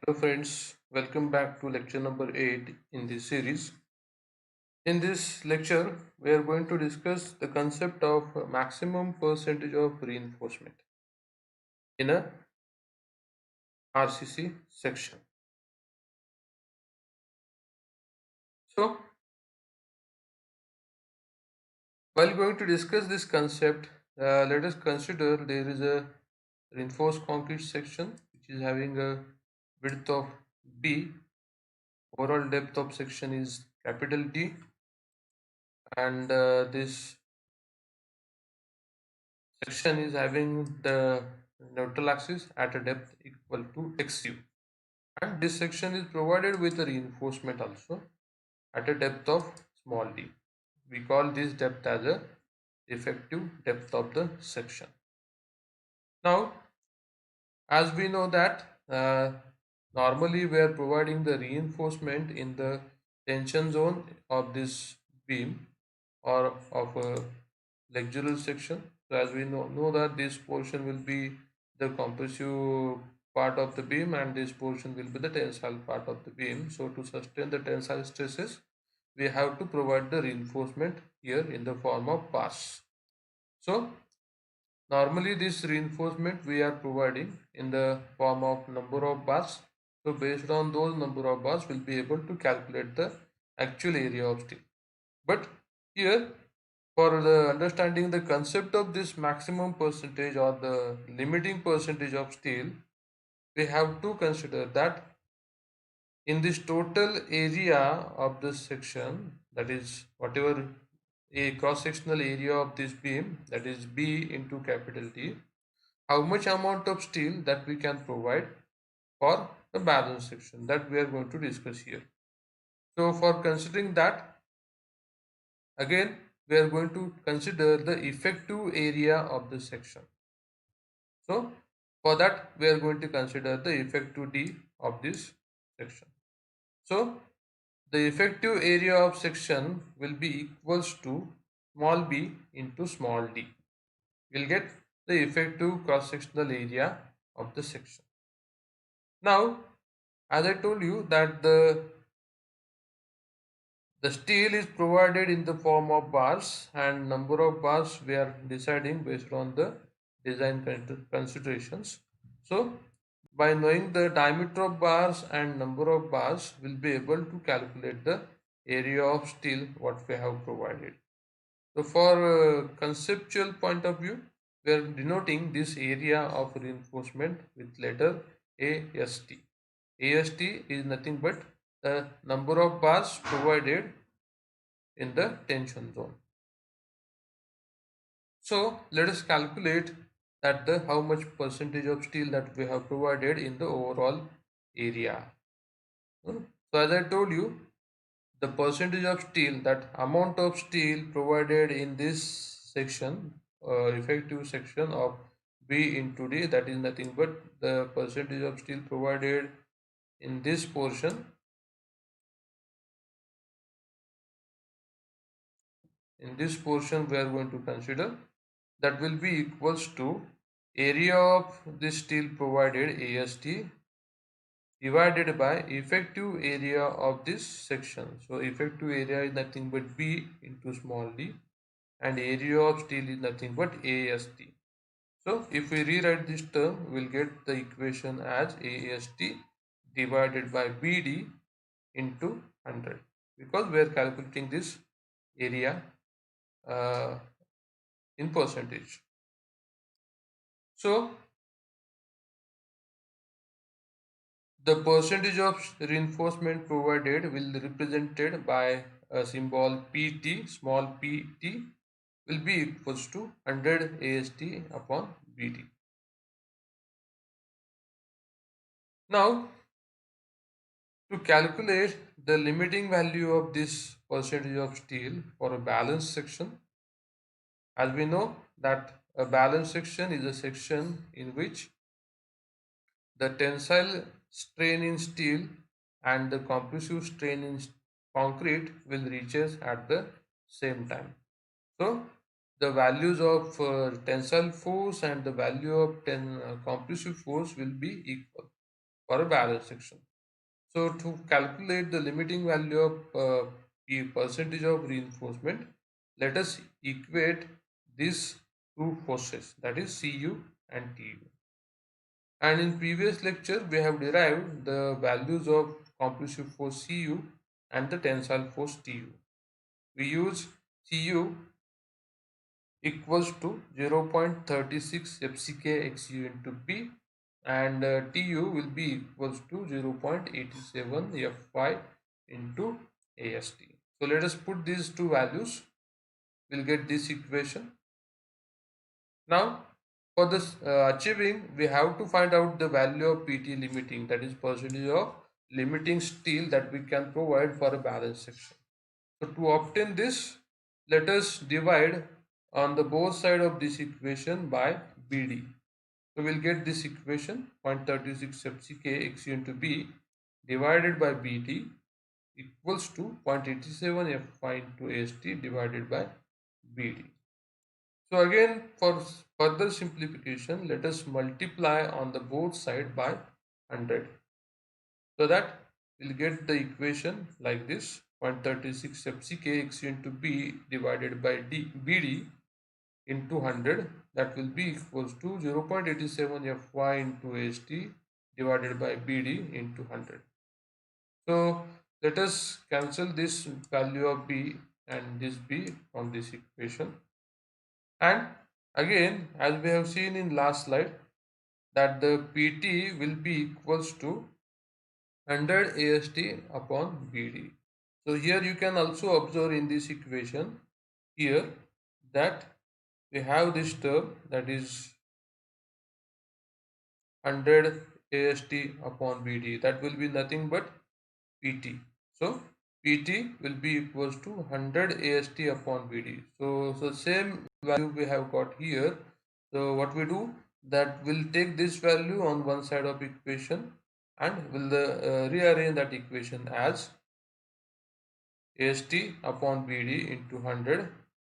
Hello friends, welcome back to lecture number 8 in this series. In this lecture, we are going to discuss the concept of maximum percentage of reinforcement in a RCC section. So, while going to discuss this concept, let us consider there is a reinforced concrete section which is having a width of B, overall depth of section is capital D, and this section is having the neutral axis at a depth equal to xu, and this section is provided with a reinforcement also at a depth of small d. We call this depth as a effective depth of the section. Now, as we know that normally we are providing the reinforcement in the tension zone of this beam or of a flexural section. So as we know that this portion will be the compressive part of the beam and this portion will be the tensile part of the beam. So to sustain the tensile stresses, we have to provide the reinforcement here in the form of bars. So normally this reinforcement we are providing in the form of number of bars. So based on those number of bars, we'll be able to calculate the actual area of steel. But here, for the understanding the concept of this maximum percentage or the limiting percentage of steel, we have to consider that in this total area of this section, that is whatever a cross-sectional area of this beam, that is B into capital T, how much amount of steel that we can provide for the balance section, that we are going to discuss here. So for considering that, again, we are going to consider the effective area of the section. So for that, we are going to consider the effective D of this section. So the effective area of section will be equals to small b into small d. We'll get the effective cross-sectional area of the section. Now, as I told you that the steel is provided in the form of bars, and number of bars we are deciding based on the design considerations. So by knowing the diameter of bars and number of bars, we'll be able to calculate the area of steel what we have provided. So for conceptual point of view, we are denoting this area of reinforcement with letter AST. AST is nothing but the number of bars provided in the tension zone. So let us calculate that the how much percentage of steel that we have provided in the overall area. So as I told you, the percentage of steel, that amount of steel provided in this section, effective section of B into D, that is nothing but the percentage of steel provided in this portion. In this portion we are going to consider that will be equals to area of this steel provided AST divided by effective area of this section. So effective area is nothing but B into small d, and area of steel is nothing but AST. So if we rewrite this term, we'll get the equation as AST divided by BD into 100, because we are calculating this area uh, in percentage. So the percentage of reinforcement provided will be represented by a symbol PT, small pt, will be equals to 100 AST upon BD. Now, to calculate the limiting value of this percentage of steel for a balanced section, as we know that a balanced section is a section in which the tensile strain in steel and the compressive strain in concrete will reaches at the same time. So the values of tensile force and the value of compressive force will be equal. for a balanced section. So to calculate the limiting value of the percentage of reinforcement, let us equate these two forces, that is Cu and Tu. And in previous lecture, we have derived the values of compressive force Cu and the tensile force Tu. We use Cu equals to 0.36 FCK XU into P, and Tu will be equals to 0.87 Fy into AST. So let us put these two values. We'll get this equation. Now for this achieving, we have to find out the value of PT limiting, that is percentage of limiting steel that we can provide for a balanced section. So to obtain this, let us divide on the both side of this equation by BD. So we'll get this equation 0.36 FCK XU into B divided by BD equals to 0.87 Fy into AST divided by BD. So again, for further simplification, let us multiply on the both side by 100. So that we'll get the equation like this: 0.36 FCK XU into B divided by BD into 100, that will be equals to 0.87 Fy into AST divided by BD into 100. So let us cancel this value of B and this B from this equation. And again, as we have seen in last slide, that the PT will be equals to 100 AST upon BD. So here you can also observe in this equation here that we have this term, that is 100 AST upon BD, that will be nothing but PT. So PT will be equals to 100 AST upon BD. So same value we have got here. So what we do, that will take this value on one side of equation and will rearrange that equation as AST upon BD into 100,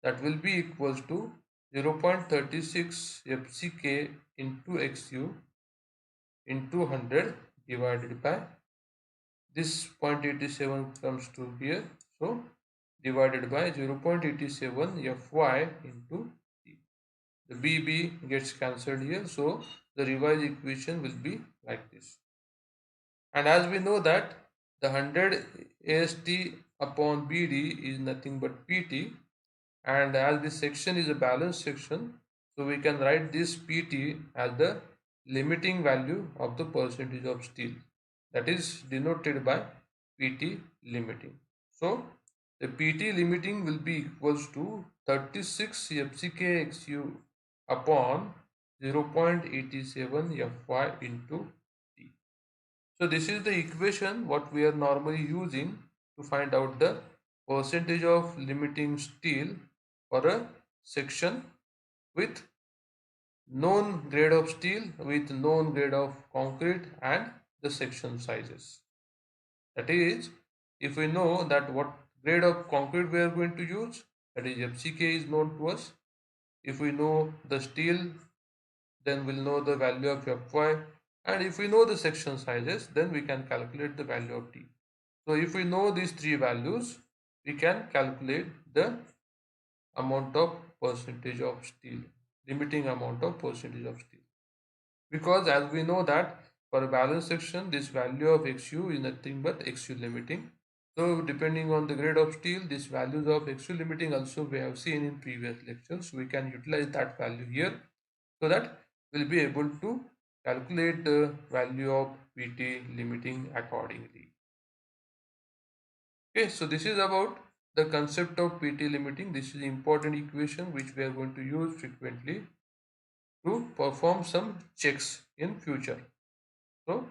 that will be equals to 0.36 FCK into XU into 100 divided by this 0.87 comes to here, so divided by 0.87 Fy into T. The BB gets cancelled here, so the revised equation will be like this. And as we know that the 100 AST upon BD is nothing but PT, and as this section is a balanced section, so we can write this PT as the limiting value of the percentage of steel, that is denoted by PT limiting. So the PT limiting will be equals to 36 FCK XU upon 0.87 Fy into T. So this is the equation what we are normally using to find out the percentage of limiting steel for a section with known grade of steel, with known grade of concrete, and the section sizes. That is, if we know that what grade of concrete we are going to use, that is FCK is known to us. If we know the steel, then we'll know the value of Fy, and if we know the section sizes, then we can calculate the value of T. So if we know these three values, we can calculate the amount of percentage of steel, limiting amount of percentage of steel. Because as we know that for a balanced section, this value of XU is nothing but XU limiting. So depending on the grade of steel, these values of XU limiting also we have seen in previous lectures. We can utilize that value here, so that we'll be able to calculate the value of PT limiting accordingly. Okay, so this is about the concept of PT limiting. This is important equation which we are going to use frequently to perform some checks in future. So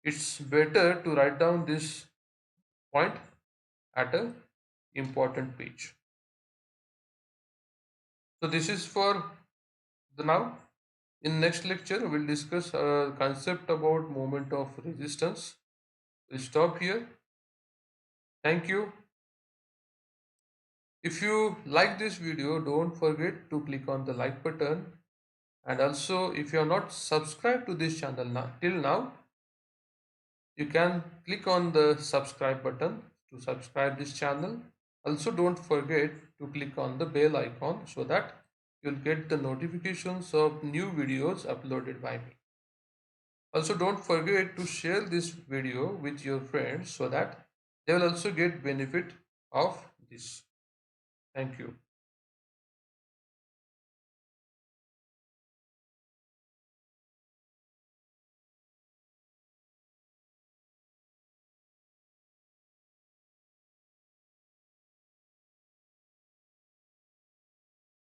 it's better to write down this point at a important page. So this is for the now. In next lecture we'll discuss a concept about moment of resistance. We'll stop here. Thank you. If you like this video, don't forget to click on the like button And also, if you are not subscribed to this channel now, till now, you can click on the subscribe button to subscribe this channel. Also, don't forget to click on the bell icon so that you'll get the notifications of new videos uploaded by me. Also, don't forget to share this video with your friends so that they will also get benefit of this. Thank you.